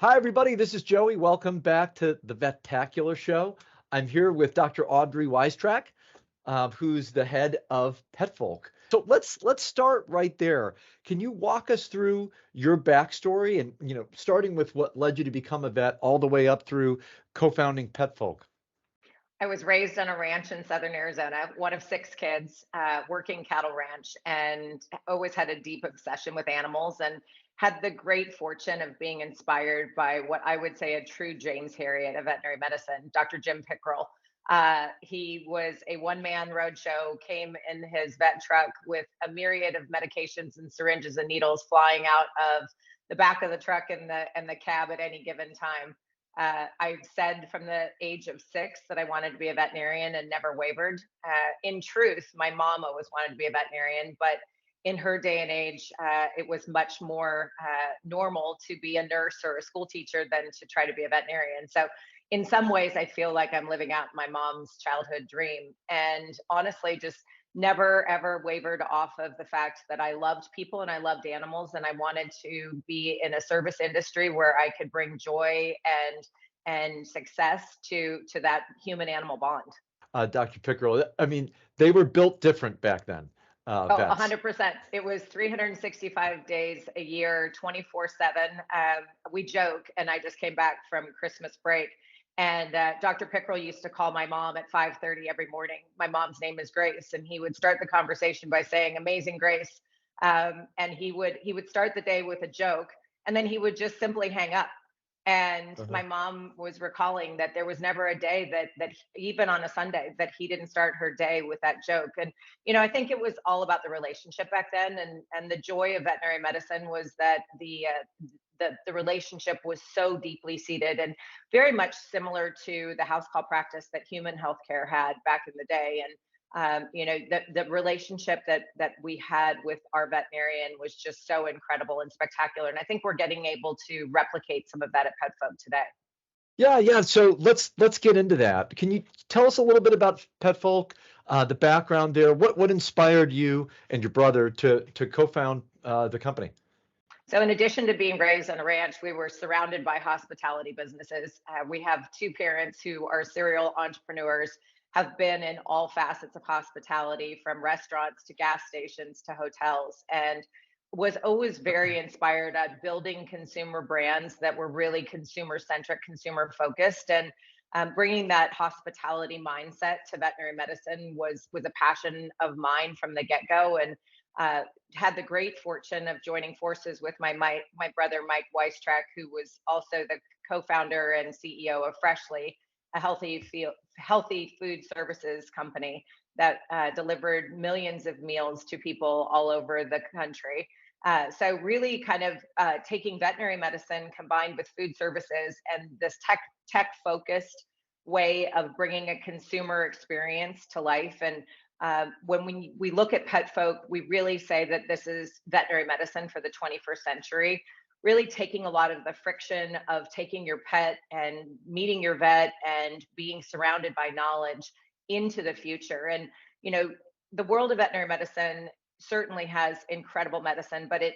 Hi, everybody. This is Joey. Welcome back to the Vetacular show. I'm here with Dr. Audrey Wystrach, who's the head of PetFolk. So let's start right there. Can you walk us through your backstory and starting with what led you to become a vet, all the way up through co-founding PetFolk? I was raised on a ranch in southern Arizona, one of six kids, working cattle ranch, and always had a deep obsession with animals and had the great fortune of being inspired by what I would say a true James Harriet of veterinary medicine, Dr. Jim Pickrell. He was a one-man roadshow, came in his vet truck with a myriad of medications and syringes and needles flying out of the back of the truck and the cab at any given time. I said from the age of 6 that I wanted to be a veterinarian and never wavered. In truth, my mom always wanted to be a veterinarian, but in her day and age, it was much more normal to be a nurse or a school teacher than to try to be a veterinarian. So, in some ways, I feel like I'm living out my mom's childhood dream. And honestly, just never ever wavered off of the fact that I loved people and I loved animals and I wanted to be in a service industry where I could bring joy and success to that human animal bond. Dr. Pickrell, I mean, they were built different back then, Oh, vets. 100%. It was 365 days a year, 24/7. We joke, and I just came back from Christmas break, and Dr. Pickrell used to call my mom at 5:30 every morning. My mom's name is Grace, and he would start the conversation by saying, "Amazing Grace," and he would start the day with a joke, and then he would just simply hang up. And Uh-huh. my mom was recalling that there was never a day that even on a Sunday that he didn't start her day with that joke. And I think it was all about the relationship back then, and the joy of veterinary medicine was that the relationship was so deeply seated and very much similar to the house call practice that human healthcare had back in the day. And the relationship that we had with our veterinarian was just so incredible and spectacular. And I think we're getting able to replicate some of that at PetFolk today. Yeah, yeah. So let's get into that. Can you tell us a little bit about PetFolk, the background there? What inspired you and your brother to co-found the company? So, in addition to being raised on a ranch, we were surrounded by hospitality businesses. We have two parents who are serial entrepreneurs, have been in all facets of hospitality, from restaurants to gas stations to hotels, and was always very inspired at building consumer brands that were really consumer centric, consumer focused, and bringing that hospitality mindset to veterinary medicine was a passion of mine from the get go. And uh, had the great fortune of joining forces with my brother Mike Wystrach, who was also the co-founder and CEO of Freshly, a healthy food services company that delivered millions of meals to people all over the country. So really, kind of taking veterinary medicine combined with food services and this tech focused way of bringing a consumer experience to life. And when we look at PetFolk, we really say that this is veterinary medicine for the 21st century, really taking a lot of the friction of taking your pet and meeting your vet and being surrounded by knowledge into the future. And, you know, the world of veterinary medicine certainly has incredible medicine, but it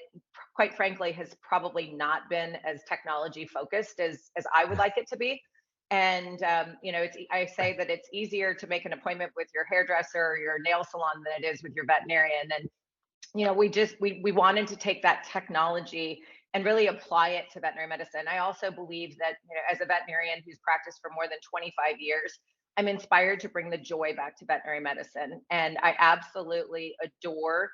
quite frankly has probably not been as technology focused as I would like it to be. And I say that it's easier to make an appointment with your hairdresser or your nail salon than it is with your veterinarian. And we wanted to take that technology and really apply it to veterinary medicine. I also believe that, as a veterinarian who's practiced for more than 25 years, I'm inspired to bring the joy back to veterinary medicine. And I absolutely adore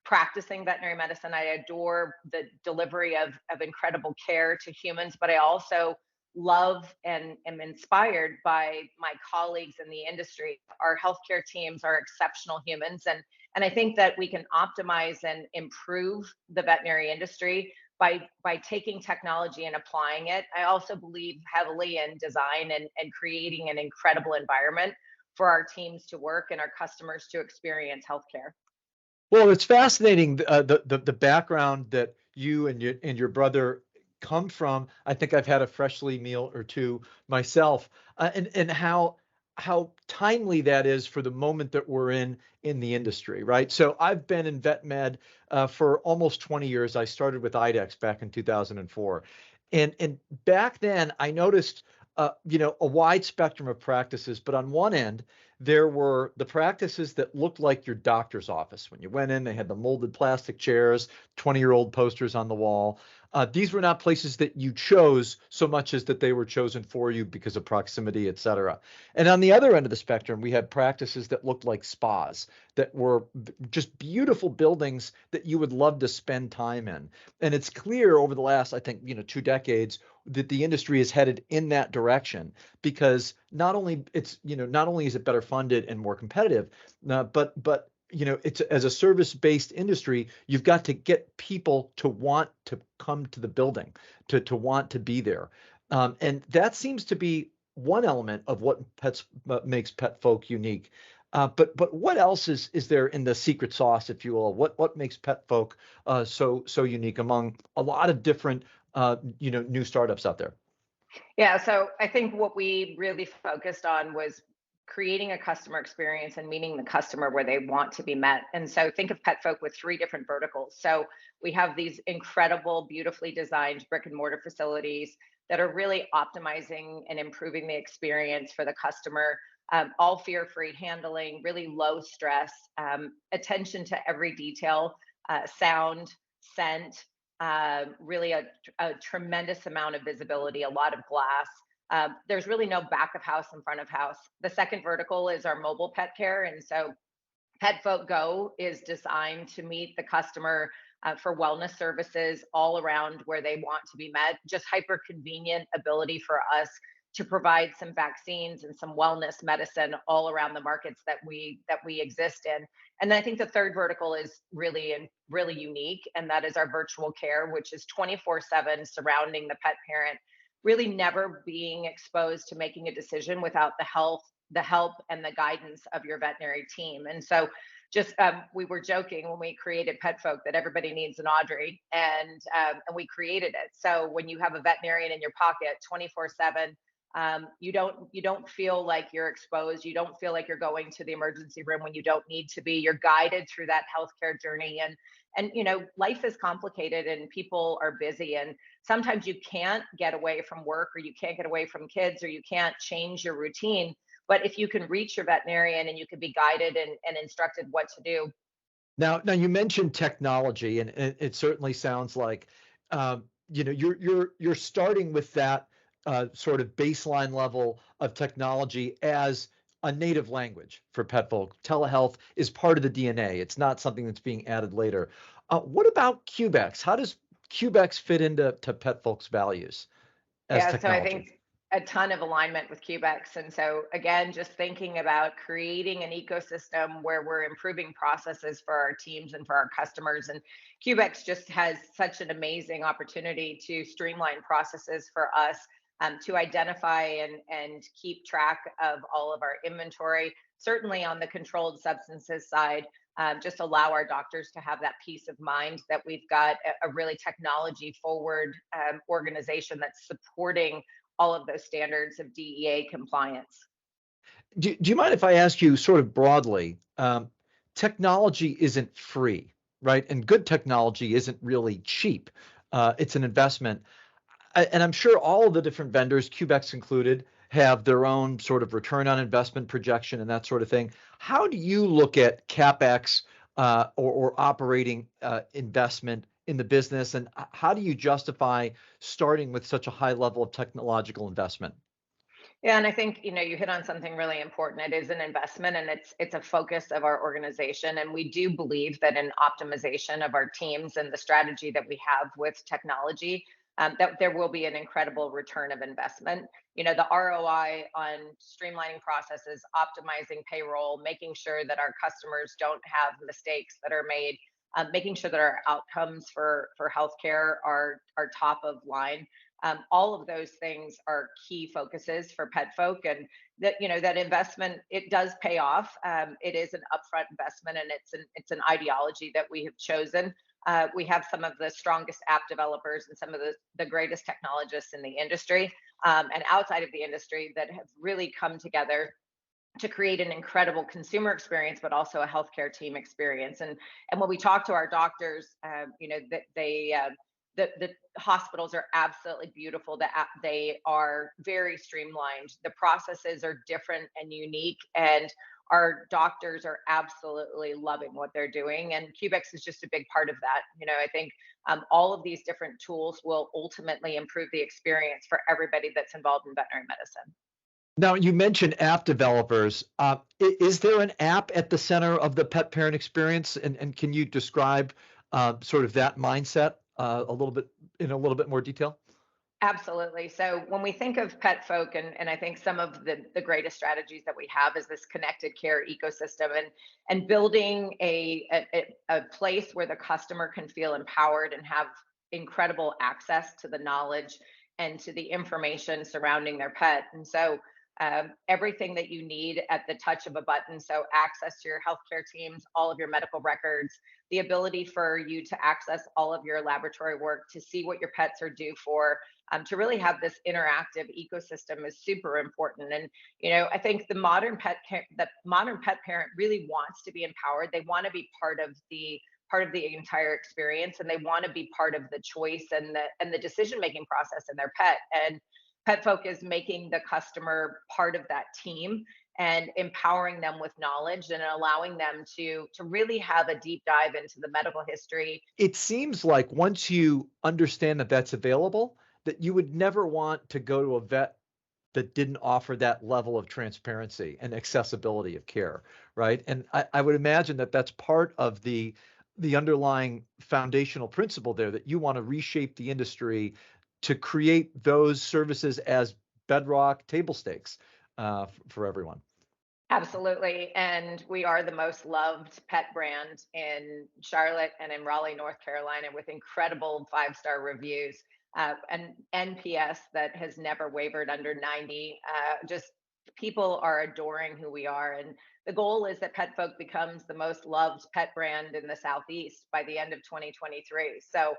practicing veterinary medicine. I adore the delivery of incredible care to humans, but I also love and am inspired by my colleagues in the industry. Our healthcare teams are exceptional humans, and I think that we can optimize and improve the veterinary industry by taking technology and applying it. I also believe heavily in design and creating an incredible environment for our teams to work and our customers to experience healthcare. Well, it's fascinating, the background that you and your brother come from. I think I've had a Freshly meal or two myself, and how timely that is for the moment that we're in the industry, right? So I've been in vet med for almost 20 years. I started with IDEX back in 2004, And back then, I noticed, a wide spectrum of practices. But on one end, there were the practices that looked like your doctor's office. When you went in, they had the molded plastic chairs, 20-year-old posters on the wall. These were not places that you chose so much as that they were chosen for you because of proximity, et cetera. And on the other end of the spectrum, we had practices that looked like spas, that were just beautiful buildings that you would love to spend time in. And it's clear over the last, I think, 2 decades that the industry is headed in that direction, because not only is it better funded and more competitive, but it's as a service-based industry, you've got to get people to want to come to the building, to want to be there. And that seems to be one element of what makes PetFolk unique. But what else is there in the secret sauce, if you will? What makes PetFolk so unique among a lot of different new startups out there? Yeah, so I think what we really focused on was creating a customer experience and meeting the customer where they want to be met. And so think of PetFolk with three different verticals. So we have these incredible, beautifully designed brick and mortar facilities that are really optimizing and improving the experience for the customer. All fear-free handling, really low stress, attention to every detail, sound, scent, really a tremendous amount of visibility, a lot of glass. There's really no back of house and front of house. The second vertical is our mobile pet care. And so PetFolk Go is designed to meet the customer for wellness services all around where they want to be met. Just hyper convenient ability for us to provide some vaccines and some wellness medicine all around the markets that we exist in. And then I think the third vertical is really unique, and that is our virtual care, which is 24/7 surrounding the pet parent, really never being exposed to making a decision without the help and the guidance of your veterinary team. And so just we were joking when we created PetFolk that everybody needs an Audrey, and we created it. So when you have a veterinarian in your pocket 24/7, you don't feel like you're exposed. You don't feel like you're going to the emergency room when you don't need to be. You're guided through that healthcare journey, and life is complicated and people are busy, and sometimes you can't get away from work, or you can't get away from kids, or you can't change your routine. But if you can reach your veterinarian and you can be guided and instructed what to do. Now you mentioned technology, and it certainly sounds like you're starting with that sort of baseline level of technology as a native language for PetFolk. Telehealth is part of the DNA. It's not something that's being added later. What about Cubex? How does Cubex fit into PetFolk's values as Yeah, so I technology? think a ton of alignment with Cubex. And so again, just thinking about creating an ecosystem where we're improving processes for our teams and for our customers. And Cubex just has such an amazing opportunity to streamline processes for us, to identify and keep track of all of our inventory. Certainly on the controlled substances side, just allow our doctors to have that peace of mind that we've got a really technology forward organization that's supporting all of those standards of DEA compliance. Do you mind if I ask you sort of broadly? Technology isn't free, right? And good technology isn't really cheap. It's an investment. And I'm sure all of the different vendors, Cubex included, have their own sort of return on investment projection and that sort of thing. How do you look at CapEx or operating investment in the business, and how do you justify starting with such a high level of technological investment? Yeah, and I think you hit on something really important. It is an investment, and it's a focus of our organization. And we do believe that in optimization of our teams and the strategy that we have with technology, that there will be an incredible return of investment. The ROI on streamlining processes, optimizing payroll, making sure that our customers don't have mistakes that are made, making sure that our outcomes for healthcare are top of line. All of those things are key focuses for PetFolk, and that investment, it does pay off. It is an upfront investment, and it's an ideology that we have chosen. We have some of the strongest app developers and some of the greatest technologists in the industry, and outside of the industry, that have really come together to create an incredible consumer experience, but also a healthcare team experience. And when we talk to our doctors, that the hospitals are absolutely beautiful. They are very streamlined. The processes are different and unique, and our doctors are absolutely loving what they're doing. And Cubex is just a big part of that. I think all of these different tools will ultimately improve the experience for everybody that's involved in veterinary medicine. Now, you mentioned app developers. Is there an app at the center of the pet parent experience? And can you describe sort of that mindset a little bit in a little bit more detail? Absolutely. So when we think of PetFolk, and I think some of the greatest strategies that we have is this connected care ecosystem, and building a place where the customer can feel empowered and have incredible access to the knowledge and to the information surrounding their pet. And so everything that you need at the touch of a button. So access to your healthcare teams, all of your medical records, the ability for you to access all of your laboratory work, to see what your pets are due for, to really have this interactive ecosystem is super important. And I think the modern pet parent really wants to be empowered. They want to be part of the entire experience, and they want to be part of the choice and the decision making process in their pet. And PetFolk is making the customer part of that team and empowering them with knowledge and allowing them to really have a deep dive into the medical history. It seems like once you understand that that's available, that you would never want to go to a vet that didn't offer that level of transparency and accessibility of care, right? And I would imagine that that's part of the underlying foundational principle there, that you want to reshape the industry to create those services as bedrock table stakes for everyone. Absolutely. And we are the most loved pet brand in Charlotte and in Raleigh, North Carolina, with incredible 5-star reviews, and NPS that has never wavered under 90. Just people are adoring who we are. And the goal is that PetFolk becomes the most loved pet brand in the Southeast by the end of 2023. So,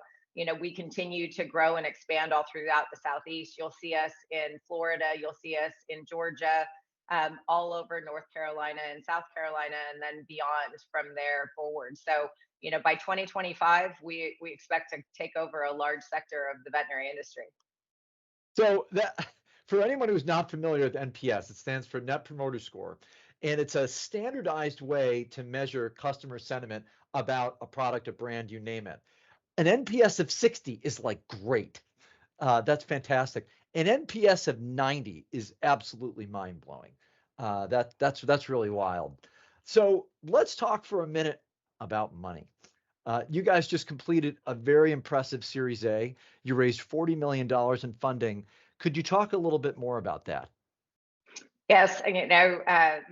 we continue to grow and expand all throughout the Southeast. You'll see us in Florida, you'll see us in Georgia, all over North Carolina and South Carolina, and then beyond from there forward. So, by 2025, we expect to take over a large sector of the veterinary industry. So that for anyone who's not familiar with NPS, it stands for Net Promoter Score, and it's a standardized way to measure customer sentiment about a product, a brand, you name it. An NPS of 60 is like great. That's fantastic. An NPS of 90 is absolutely mind-blowing. That's really wild. So let's talk for a minute about money. You guys just completed a very impressive Series A. You raised $40 million in funding. Could you talk a little bit more about that? Yes,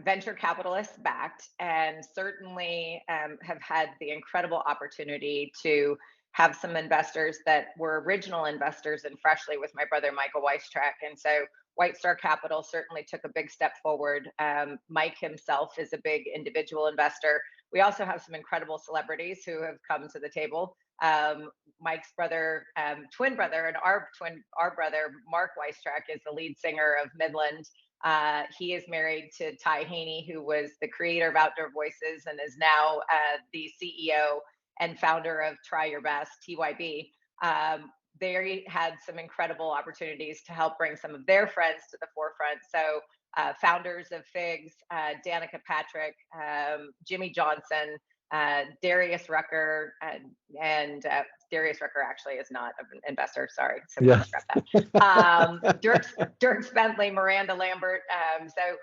venture capitalists backed, and certainly have had the incredible opportunity to have some investors that were original investors in Freshly with my brother, Michael Wystrach. And so White Star Capital certainly took a big step forward. Mike himself is a big individual investor. We also have some incredible celebrities who have come to the table. Mike's brother, twin brother, and our brother, Mark Wystrach, is the lead singer of Midland. He is married to Ty Haney, who was the creator of Outdoor Voices and is now the CEO and founder of Try Your Best, TYB. They had some incredible opportunities to help bring some of their friends to the forefront. So founders of Figs, Danica Patrick, Jimmy Johnson, Darius Rucker, and Darius Rucker actually is not an investor. Sorry, so Yeah. scrap that. Dirk Bentley, Miranda Lambert. So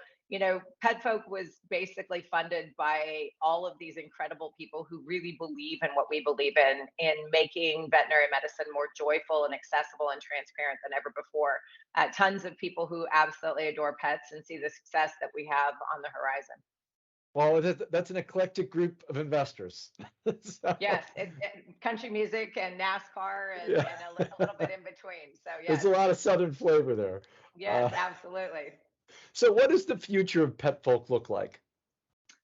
PetFolk was basically funded by all of these incredible people who really believe in what we believe in making veterinary medicine more joyful and accessible and transparent than ever before. Tons of people who absolutely adore pets and see the success that we have on the horizon. Well, that's an eclectic group of investors. So, Yes, country music and NASCAR and, yeah. and a little bit in between. So yes, There's a lot of Southern flavor there. yes, absolutely. So what does the future of PetFolk look like?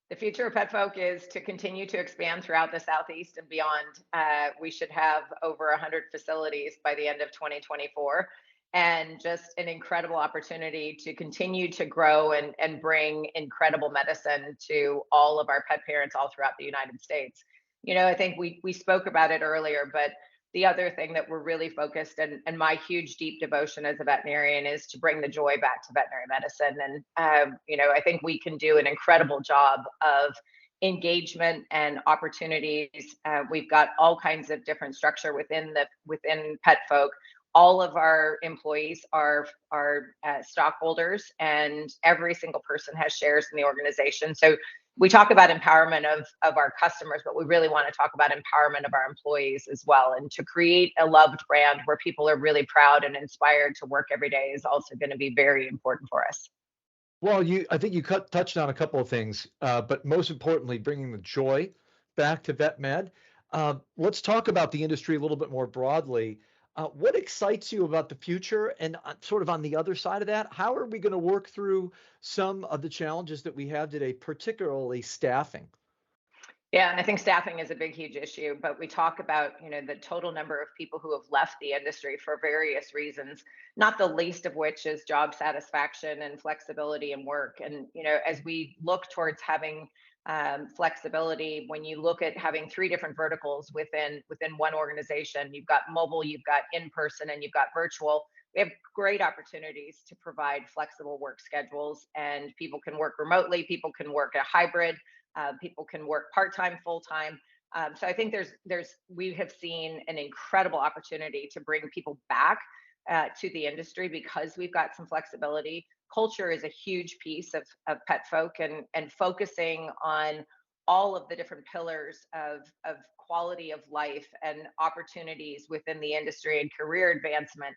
The future of PetFolk is to continue to expand throughout the Southeast and beyond. We should have over 100 facilities by the end of 2024, and just an incredible opportunity to continue to grow and bring incredible medicine to all of our pet parents all throughout the United States. I think we spoke about it earlier, but the other thing that we're really focused, and my huge deep devotion as a veterinarian, is to bring the joy back to veterinary medicine. And I think we can do an incredible job of engagement and opportunities. We've got all kinds of different structure within PetFolk. All of our employees are stockholders, and every single person has shares in the organization. So we talk about empowerment of our customers, but we really want to talk about empowerment of our employees as well. And to create a loved brand where people are really proud and inspired to work every day is also going to be very important for us. Well, I think you touched on a couple of things, but most importantly, bringing the joy back to vet med. Let's talk about the industry a little bit more broadly. What excites you about the future? And sort of on the other side of that, how are we going to work through some of the challenges that we have today, particularly staffing? Yeah, and I think staffing is a big, huge issue, but we talk about, the total number of people who have left the industry for various reasons, not the least of which is job satisfaction and flexibility in work. And, as we look towards having flexibility, when you look at having three different verticals within one organization, you've got mobile, you've got in person, and you've got virtual. We have great opportunities to provide flexible work schedules, and people can work remotely, people can work a hybrid, people can work part-time, full-time. So I think we have seen an incredible opportunity to bring people back to the industry because we've got some flexibility. Culture is a huge piece of PetFolk, and focusing on all of the different pillars of quality of life and opportunities within the industry and career advancement.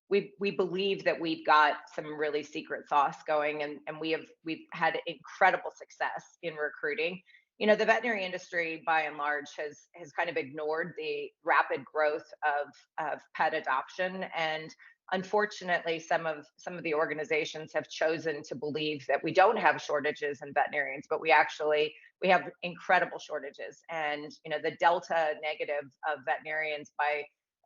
We believe that we've got some really secret sauce going, and we've had incredible success in recruiting. The veterinary industry by and large has kind of ignored the rapid growth of pet adoption, and unfortunately some of the organizations have chosen to believe that we don't have shortages in veterinarians, but we have incredible shortages. And the delta negative of veterinarians by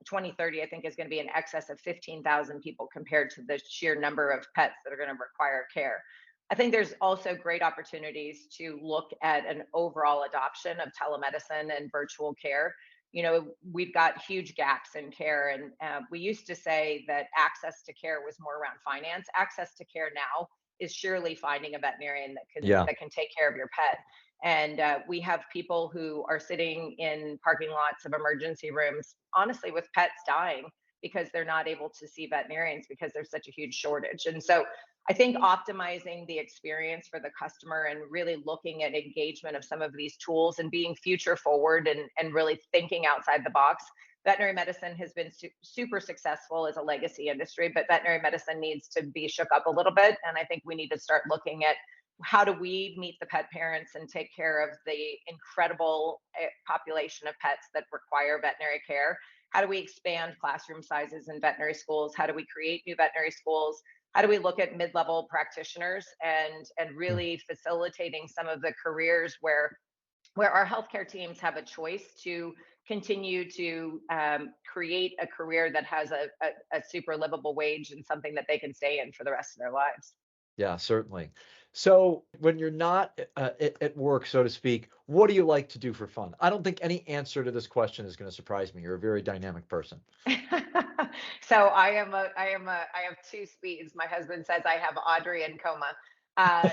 2030, I think, is going to be in excess of 15,000 people compared to the sheer number of pets that are going to require care. I think there's also great opportunities to look at an overall adoption of telemedicine and virtual care. We've got huge gaps in care, and we used to say that access to care was more around finance. Access to care now is surely finding a veterinarian Yeah. that can take care of your pet. And we have people who are sitting in parking lots of emergency rooms, honestly, with pets dying because they're not able to see veterinarians because there's such a huge shortage. And so I think optimizing the experience for the customer and really looking at engagement of some of these tools and being future forward and really thinking outside the box. Veterinary medicine has been super successful as a legacy industry, but veterinary medicine needs to be shook up a little bit. And I think we need to start looking at how do we meet the pet parents and take care of the incredible population of pets that require veterinary care? How do we expand classroom sizes in veterinary schools? How do we create new veterinary schools? How do we look at mid-level practitioners and really facilitating some of the careers where our healthcare teams have a choice to continue to create a career that has a super livable wage and something that they can stay in for the rest of their lives? Yeah, certainly. So when you're not at work, so to speak, what do you like to do for fun? I don't think any answer to this question is going to surprise me. You're a very dynamic person. So I have two speeds. My husband says I have Audrey and coma. I'm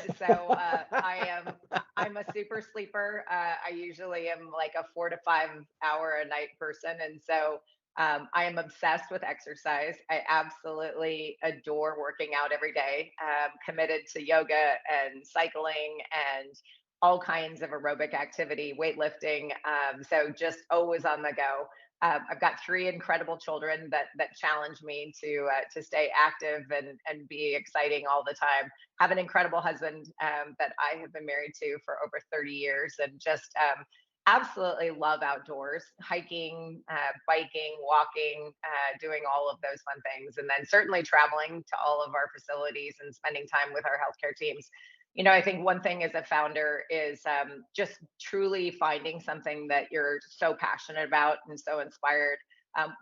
a super sleeper. I usually am like a 4 to 5 hour a night person, and so I am obsessed with exercise. I absolutely adore working out every day. Committed to yoga and cycling and all kinds of aerobic activity, weightlifting. So just always on the go. I've got three incredible children that challenge me to stay active and be exciting all the time. Have an incredible husband that I have been married to for over 30 years, and just absolutely love outdoors, hiking, biking, walking, doing all of those fun things, and then certainly traveling to all of our facilities and spending time with our healthcare teams. I think one thing as a founder is just truly finding something that you're so passionate about and so inspired.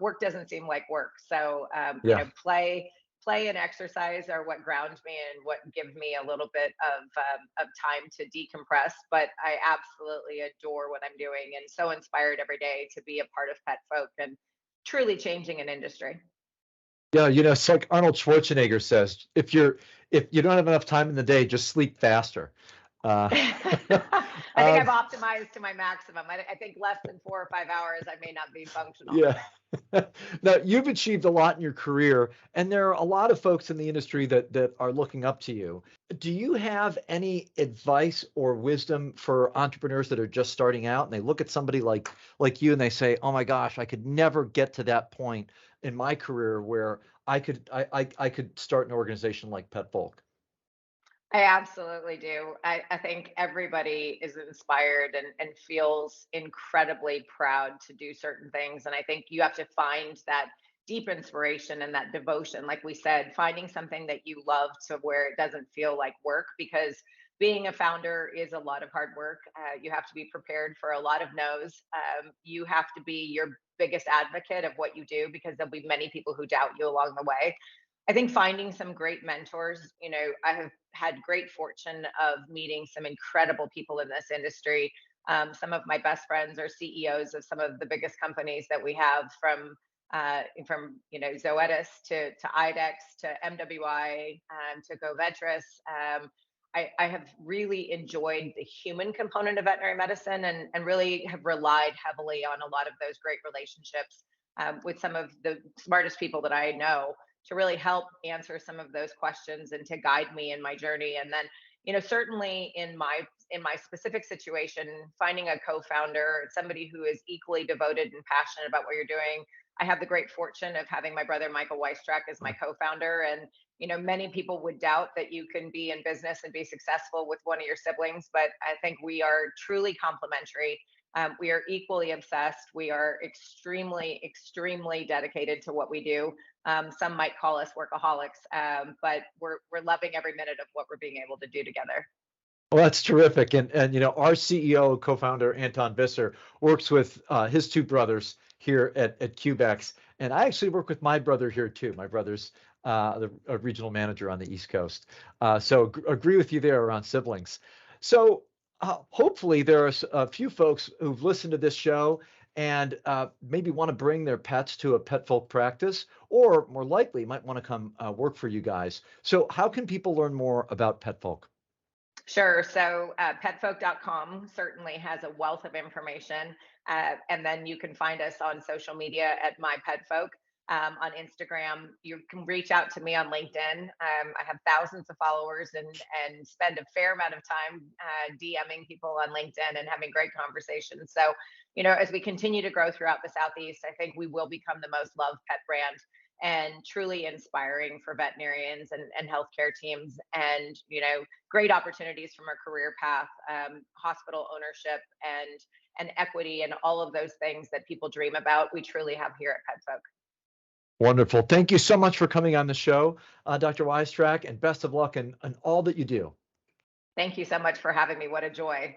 Work doesn't seem like work. So, Yeah. play and exercise are what ground me and what give me a little bit of time to decompress. But I absolutely adore what I'm doing and so inspired every day to be a part of PetFolk. And truly changing an industry. Yeah, it's like Arnold Schwarzenegger says, if you don't have enough time in the day, just sleep faster. Uh, I think um, I've optimized to my maximum. I think less than 4 or 5 hours, I may not be functional. yeah. Now, you've achieved a lot in your career, and there are a lot of folks in the industry that are looking up to you. Do you have any advice or wisdom for entrepreneurs that are just starting out and they look at somebody like you and they say, "Oh my gosh, I could never get to that point in my career where I could start an organization like PetFolk." I absolutely do. I think everybody is inspired and feels incredibly proud to do certain things. And I think you have to find that deep inspiration and that devotion. Like we said, finding something that you love to where it doesn't feel like work, because being a founder is a lot of hard work. You have to be prepared for a lot of no's. You have to be your biggest advocate of what you do, because there'll be many people who doubt you along the way. I think finding some great mentors, I have had great fortune of meeting some incredible people in this industry. Some of my best friends are CEOs of some of the biggest companies that we have, from Zoetis to IDEX to MWI, to GoVetris. I have really enjoyed the human component of veterinary medicine, and really have relied heavily on a lot of those great relationships with some of the smartest people that I know, to really help answer some of those questions and to guide me in my journey. And then, certainly in my specific situation, finding a co-founder, somebody who is equally devoted and passionate about what you're doing. I have the great fortune of having my brother Michael Wystrach as my co-founder, and many people would doubt that you can be in business and be successful with one of your siblings, but I think we are truly complementary. We are equally obsessed. We are extremely, extremely dedicated to what we do. Some might call us workaholics, but we're loving every minute of what we're being able to do together. Well, that's terrific. And our CEO, co-founder Anton Visser works with his two brothers here at Cubex, and I actually work with my brother here too. My brother's a regional manager on the East Coast. So agree with you there around siblings. So hopefully there are a few folks who've listened to this show and maybe want to bring their pets to a PetFolk practice, or more likely might want to come work for you guys. So how can people learn more about PetFolk? Sure. So petfolk.com certainly has a wealth of information. And then you can find us on social media at My Petfolk. On Instagram, you can reach out to me on LinkedIn. I have thousands of followers, and spend a fair amount of time DMing people on LinkedIn and having great conversations. So, as we continue to grow throughout the Southeast, I think we will become the most loved pet brand, and truly inspiring for veterinarians and healthcare teams, and great opportunities from our career path, hospital ownership, and equity, and all of those things that people dream about, we truly have here at PetFolk. Wonderful. Thank you so much for coming on the show, Dr. Wystrach, and best of luck in all that you do. Thank you so much for having me. What a joy.